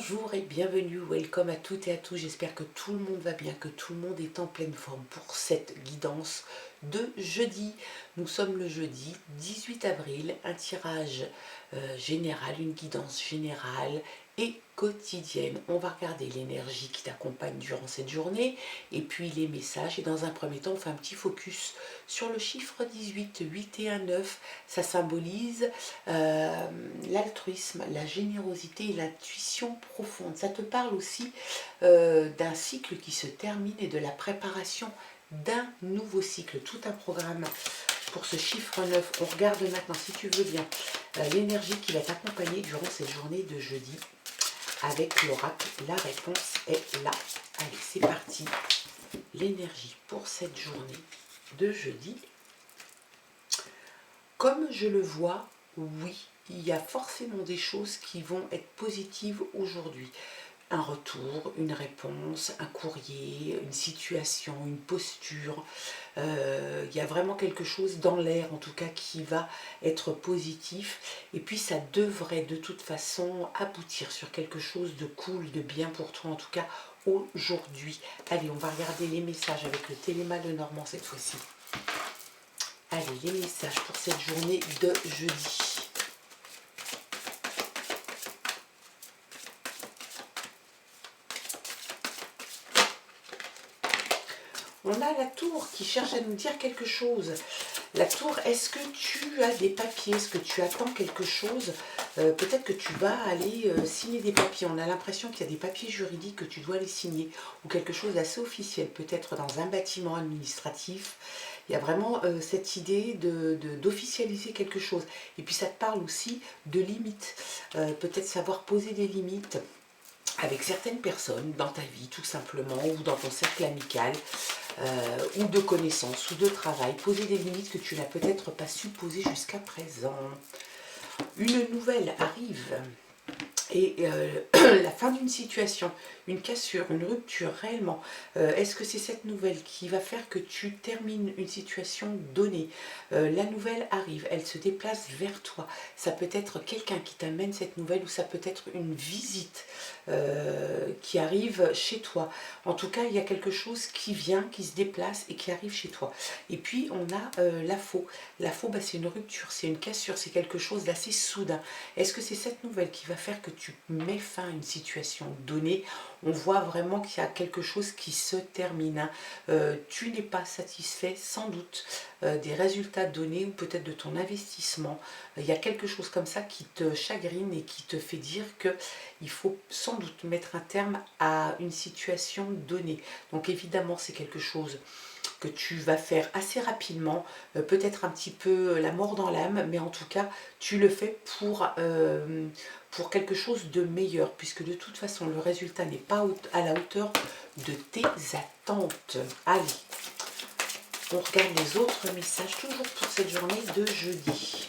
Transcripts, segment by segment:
Bonjour et bienvenue, welcome à toutes et à tous, j'espère que tout le monde va bien, que tout le monde est en pleine forme pour cette guidance de jeudi. Nous sommes le jeudi 18 avril, un tirage général, une guidance générale et quotidienne. On va regarder l'énergie qui t'accompagne durant cette journée et puis les messages, et dans un premier temps on fait un petit focus sur le chiffre 18, 8 et 1, 9, ça symbolise l'altruisme, la générosité et l'intuition profonde. Ça te parle aussi d'un cycle qui se termine et de la préparation d'un nouveau cycle, tout un programme pour ce chiffre 9. On regarde maintenant, si tu veux bien, l'énergie qui va t'accompagner durant cette journée de jeudi avec l'oracle. La réponse est là. Allez, c'est parti. L'énergie pour cette journée de jeudi. Comme je le vois, oui, il y a forcément des choses qui vont être positives aujourd'hui. Un retour, une réponse, un courrier, une situation, une posture. Il y a vraiment quelque chose dans l'air, en tout cas, qui va être positif. Et puis, ça devrait de toute façon aboutir sur quelque chose de cool, de bien pour toi, en tout cas, aujourd'hui. Allez, on va regarder les messages avec le Téléma Lenormand cette fois-ci. Allez, les messages pour cette journée de jeudi. On a la tour qui cherche à nous dire quelque chose. La tour, est-ce que tu as des papiers? Est-ce que tu attends quelque chose? Peut-être que tu vas aller signer des papiers. On a l'impression qu'il y a des papiers juridiques que tu dois aller signer. Ou quelque chose d'assez officiel, peut-être dans un bâtiment administratif. Il y a vraiment cette idée d'officialiser quelque chose. Et puis ça te parle aussi de limites. Peut-être savoir poser des limites avec certaines personnes dans ta vie, tout simplement, ou dans ton cercle amical, ou de connaissances, ou de travail. Poser des limites que tu n'as peut-être pas su poser jusqu'à présent. Une nouvelle arrive. Et la fin d'une situation, une cassure, une rupture réellement, est-ce que c'est cette nouvelle qui va faire que tu termines une situation donnée? La nouvelle arrive, elle se déplace vers toi. Ça peut être quelqu'un qui t'amène cette nouvelle, ou ça peut être une visite qui arrive chez toi. En tout cas, il y a quelque chose qui vient, qui se déplace et qui arrive chez toi. Et puis, on a la faux. La faux, bah, c'est une rupture, c'est une cassure, c'est quelque chose d'assez soudain. Est-ce que c'est cette nouvelle qui va faire que tu mets fin à une situation donnée? On voit vraiment qu'il y a quelque chose qui se termine. Tu n'es pas satisfait, sans doute, des résultats donnés, ou peut-être de ton investissement. Il y a quelque chose comme ça qui te chagrine et qui te fait dire qu'il faut sans doute mettre un terme à une situation donnée. Donc évidemment, c'est quelque chose que tu vas faire assez rapidement, peut-être un petit peu la mort dans l'âme, mais en tout cas, tu le fais pour quelque chose de meilleur, puisque de toute façon, le résultat n'est pas à la hauteur de tes attentes. Allez, on regarde les autres messages, toujours pour cette journée de jeudi.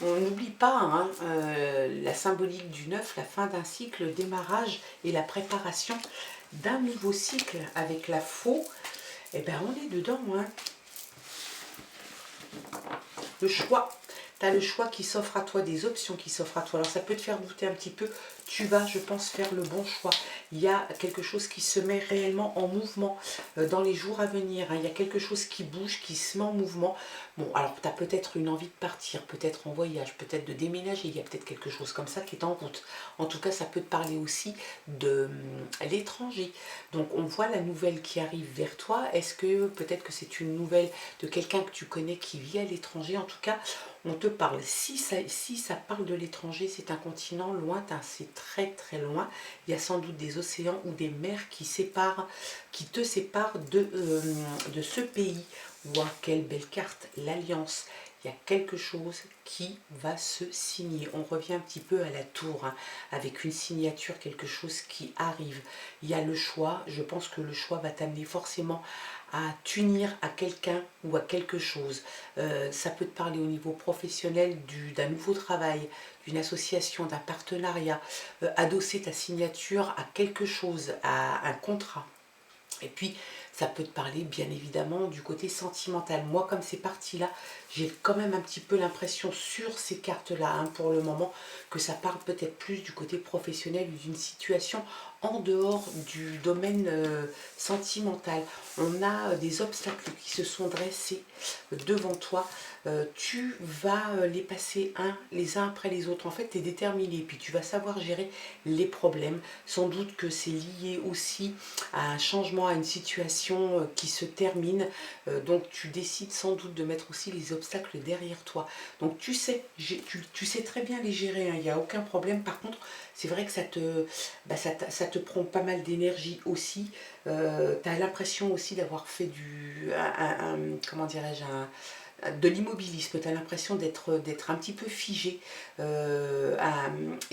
On n'oublie pas la symbolique du 9, la fin d'un cycle, le démarrage et la préparation d'un nouveau cycle avec la faux. Eh bien, on est dedans. Le choix. Tu as le choix qui s'offre à toi, des options qui s'offrent à toi. Alors, ça peut te faire douter un petit peu. Tu vas, je pense, faire le bon choix. Il y a quelque chose qui se met réellement en mouvement dans les jours à venir. Il y a quelque chose qui bouge, qui se met en mouvement. Bon, alors, tu as peut-être une envie de partir, peut-être en voyage, peut-être de déménager. Il y a peut-être quelque chose comme ça qui est en route. En tout cas, ça peut te parler aussi de l'étranger. Donc, on voit la nouvelle qui arrive vers toi. Est-ce que peut-être que c'est une nouvelle de quelqu'un que tu connais qui vit à l'étranger? En tout cas, on te parle. Si ça parle de l'étranger, c'est un continent lointain, c'est très très loin. Il y a sans doute des océans ou des mers qui te séparent de ce pays. Wow, quelle belle carte, l'alliance. Il y a quelque chose qui va se signer. On revient un petit peu à la tour, avec une signature, quelque chose qui arrive. Il y a le choix. Je pense que le choix va t'amener forcément à t'unir à quelqu'un ou à quelque chose. Ça peut te parler au niveau professionnel d'un nouveau travail, d'une association, d'un partenariat, adosser ta signature à quelque chose, à un contrat. Et puis, Ça peut te parler bien évidemment du côté sentimental. Moi, comme c'est parti là, j'ai quand même un petit peu l'impression sur ces cartes-là, hein, pour le moment, que ça parle peut-être plus du côté professionnel ou d'une situation en dehors du domaine sentimental. On a des obstacles qui se sont dressés devant toi. Tu vas les passer les uns après les autres. En fait, tu es déterminé, puis tu vas savoir gérer les problèmes. Sans doute que c'est lié aussi à un changement, à une situation qui se termine. Donc tu décides sans doute de mettre aussi les obstacles derrière toi. Donc tu sais, tu sais très bien les gérer, hein, il n'y a aucun problème. Par contre, c'est vrai que ça te prend pas mal d'énergie aussi. Tu as l'impression aussi d'avoir fait comment dirais-je, de l'immobilisme, tu as l'impression d'être un petit peu figé, et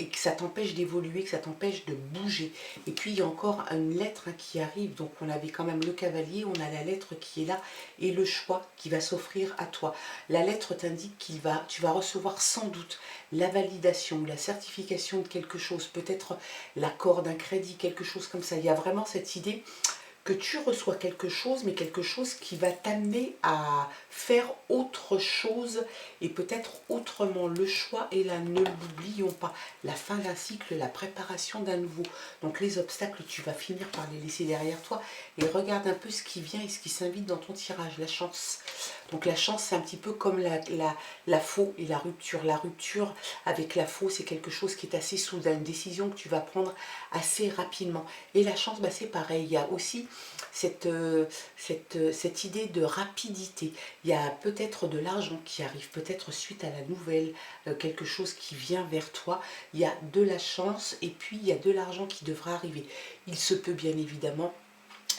que ça t'empêche d'évoluer, que ça t'empêche de bouger. Et puis il y a encore une lettre, hein, qui arrive, donc on avait quand même le cavalier, on a la lettre qui est là, et le choix qui va s'offrir à toi. La lettre t'indique tu vas recevoir sans doute la validation ou la certification de quelque chose, peut-être l'accord d'un crédit, quelque chose comme ça. Il y a vraiment cette idée que tu reçois quelque chose, mais quelque chose qui va t'amener à faire autre chose et peut-être autrement. Le choix est là, ne l'oublions pas. La fin d'un cycle, la préparation d'un nouveau. Donc les obstacles, tu vas finir par les laisser derrière toi et regarde un peu ce qui vient et ce qui s'invite dans ton tirage, la chance. Donc la chance, c'est un petit peu comme la faux et la rupture. La rupture avec la faux, c'est quelque chose qui est assez soudain, une décision que tu vas prendre assez rapidement. Et la chance, c'est pareil, il y a aussi cette idée de rapidité. Il y a peut-être de l'argent qui arrive, peut-être suite à la nouvelle, quelque chose qui vient vers toi. Il y a de la chance et puis il y a de l'argent qui devra arriver. Il se peut bien évidemment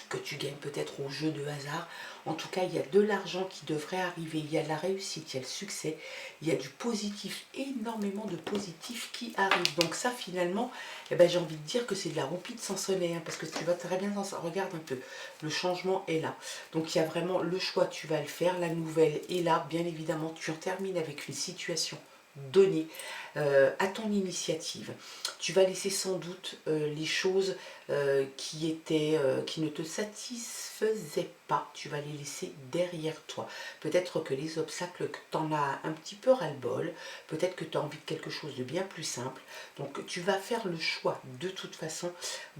que tu gagnes peut-être au jeu de hasard. En tout cas, il y a de l'argent qui devrait arriver, il y a de la réussite, il y a le succès, il y a du positif, énormément de positif qui arrive. Donc ça, finalement, j'ai envie de dire que c'est de la roupie de Sansonnet, hein, parce que tu vas très bien dans ça. Regarde un peu, le changement est là. Donc il y a vraiment le choix, tu vas le faire, la nouvelle est là, bien évidemment, tu en termines avec une situation donnée à ton initiative. Tu vas laisser sans doute les choses qui ne te satisfaisaient pas, tu vas les laisser derrière toi. Peut-être que les obstacles, que tu en as un petit peu ras-le-bol, peut-être que tu as envie de quelque chose de bien plus simple. Donc tu vas faire le choix de toute façon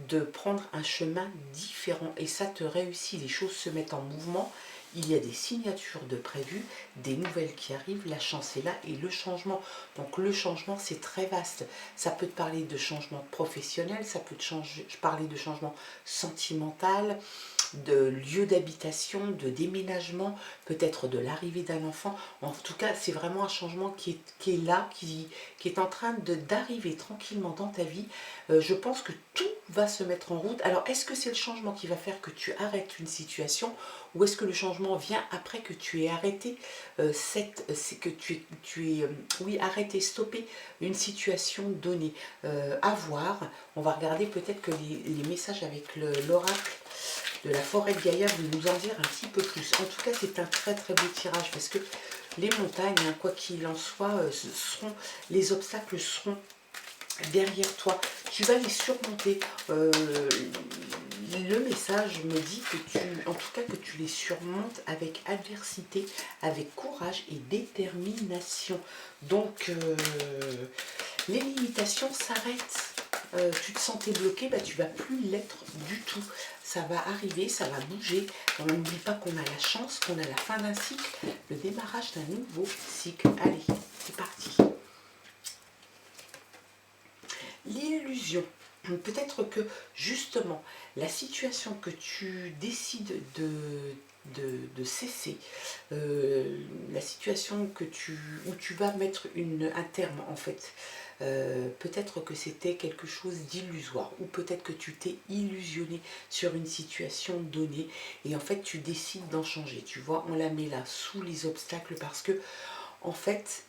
de prendre un chemin différent et ça te réussit, les choses se mettent en mouvement. Il y a des signatures de prévues, des nouvelles qui arrivent, la chance est là et le changement. Donc le changement, c'est très vaste. Ça peut te parler de changement professionnel, ça peut te parler de changement sentimental, de lieu d'habitation, de déménagement, peut-être de l'arrivée d'un enfant. En tout cas, c'est vraiment un changement qui est là, qui est en train d'arriver tranquillement dans ta vie. Je pense que tout va se mettre en route. Alors, est-ce que c'est le changement qui va faire que tu arrêtes une situation ou est-ce que le changement vient après que tu aies arrêté arrêté, stoppé une situation donnée, à voir. On va regarder peut-être que les messages avec l'oracle de la forêt de Gaïa vont nous en dire un petit peu plus. En tout cas, c'est un très très beau tirage parce que les montagnes, hein, quoi qu'il en soit, les obstacles seront derrière toi. Tu vas les surmonter. Le message me dit en tout cas que tu les surmontes avec adversité, avec courage et détermination. Donc les limitations s'arrêtent. Tu te sentais bloqué, tu vas plus l'être du tout. Ça va arriver, ça va bouger. On n'oublie pas qu'on a la chance, qu'on a la fin d'un cycle, le démarrage d'un nouveau cycle. Allez, c'est parti. L'illusion. Peut-être que justement, la situation que tu décides de cesser, la situation où tu vas mettre un terme en fait, peut-être que c'était quelque chose d'illusoire ou peut-être que tu t'es illusionné sur une situation donnée et en fait tu décides d'en changer. Tu vois, on la met là sous les obstacles parce que en fait,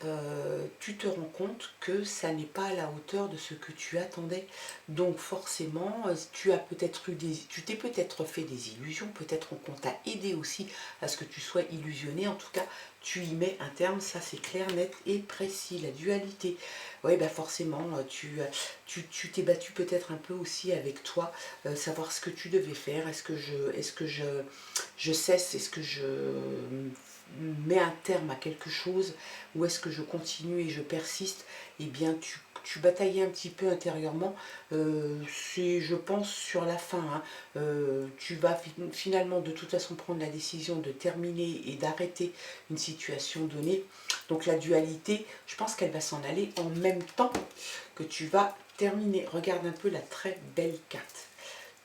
tu te rends compte que ça n'est pas à la hauteur de ce que tu attendais. Donc forcément, tu t'es peut-être fait des illusions, peut-être qu'on t'a aidé aussi à ce que tu sois illusionné. En tout cas, tu y mets un terme, ça c'est clair, net et précis. La dualité, oui, bah forcément, tu t'es battu peut-être un peu aussi avec toi, savoir ce que tu devais faire. Est-ce que je cesse, est-ce que je mets un terme à quelque chose, ou est-ce que je continue et je persiste? Eh bien, tu bataillais un petit peu intérieurement. C'est, je pense, sur la fin, hein. Tu vas finalement de toute façon prendre la décision de terminer et d'arrêter une situation donnée. Donc la dualité, je pense qu'elle va s'en aller en même temps que tu vas terminer. Regarde un peu la très belle carte.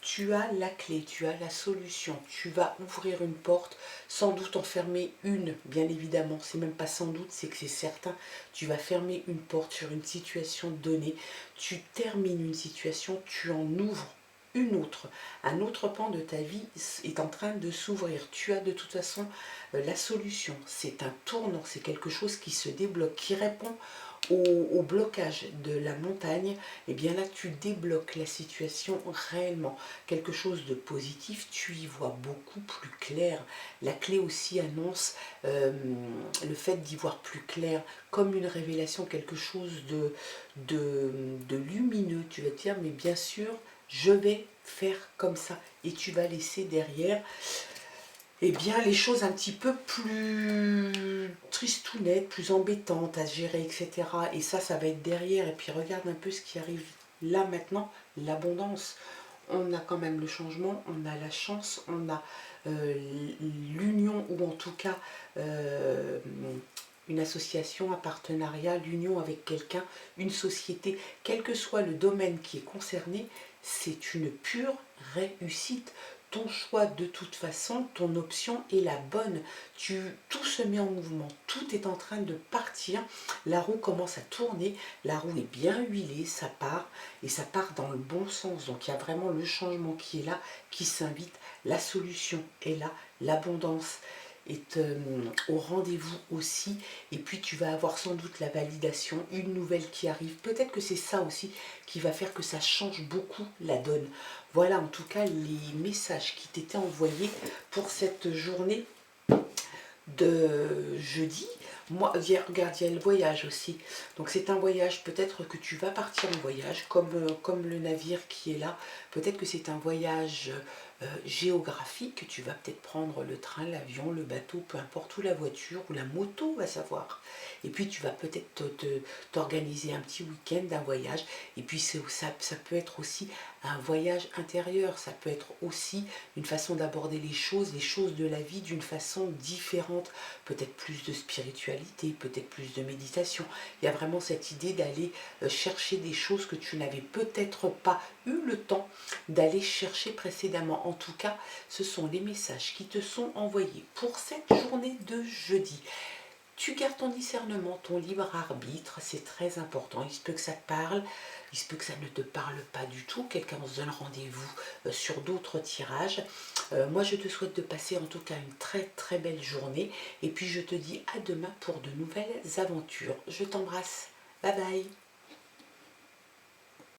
Tu as la clé, tu as la solution, tu vas ouvrir une porte, sans doute en fermer une, bien évidemment, c'est même pas sans doute, c'est que c'est certain, tu vas fermer une porte sur une situation donnée, tu termines une situation, tu en ouvres une autre, un autre pan de ta vie est en train de s'ouvrir, tu as de toute façon la solution, c'est un tournant, c'est quelque chose qui se débloque, qui répond au blocage de la montagne. Et bien là tu débloques la situation réellement, quelque chose de positif, tu y vois beaucoup plus clair. La clé aussi annonce le fait d'y voir plus clair, comme une révélation, quelque chose de lumineux. Tu vas te dire, mais bien sûr, je vais faire comme ça. Et tu vas laisser derrière eh bien, les choses un petit peu plus tristounettes, plus embêtantes à gérer, etc. Et ça va être derrière. Et puis regarde un peu ce qui arrive là maintenant, l'abondance. On a quand même le changement, on a la chance, on a l'union, ou en tout cas une association, un partenariat, l'union avec quelqu'un, une société, quel que soit le domaine qui est concerné, c'est une pure réussite. Ton choix, de toute façon, ton option est la bonne. Tout se met en mouvement, tout est en train de partir. La roue commence à tourner, la roue est bien huilée, ça part, et ça part dans le bon sens. Donc il y a vraiment le changement qui est là, qui s'invite. La solution est là, l'abondance est au rendez-vous aussi. Et puis tu vas avoir sans doute la validation, une nouvelle qui arrive. Peut-être que c'est ça aussi qui va faire que ça change beaucoup la donne. Voilà en tout cas les messages qui t'étaient envoyés pour cette journée de jeudi. Moi, regarde, il y a le voyage aussi. Donc c'est un voyage, peut-être que tu vas partir en voyage, comme le navire qui est là. Peut-être que c'est un voyage géographique, que tu vas peut-être prendre le train, l'avion, le bateau, peu importe, ou la voiture, ou la moto, va savoir. Et puis tu vas peut-être t'organiser un petit week-end, un voyage. Et puis ça peut être aussi un voyage intérieur. Ça peut être aussi une façon d'aborder les choses de la vie d'une façon différente. Peut-être plus de spiritualité, peut-être plus de méditation. Il y a vraiment cette idée d'aller chercher des choses que tu n'avais peut-être pas eu le temps d'aller chercher précédemment. En tout cas, ce sont les messages qui te sont envoyés pour cette journée de jeudi. Tu gardes ton discernement, ton libre arbitre, c'est très important. Il se peut que ça te parle, il se peut que ça ne te parle pas du tout. Quelqu'un se donne rendez-vous sur d'autres tirages. Moi, je te souhaite de passer en tout cas une très très belle journée. Et puis, je te dis à demain pour de nouvelles aventures. Je t'embrasse. Bye bye.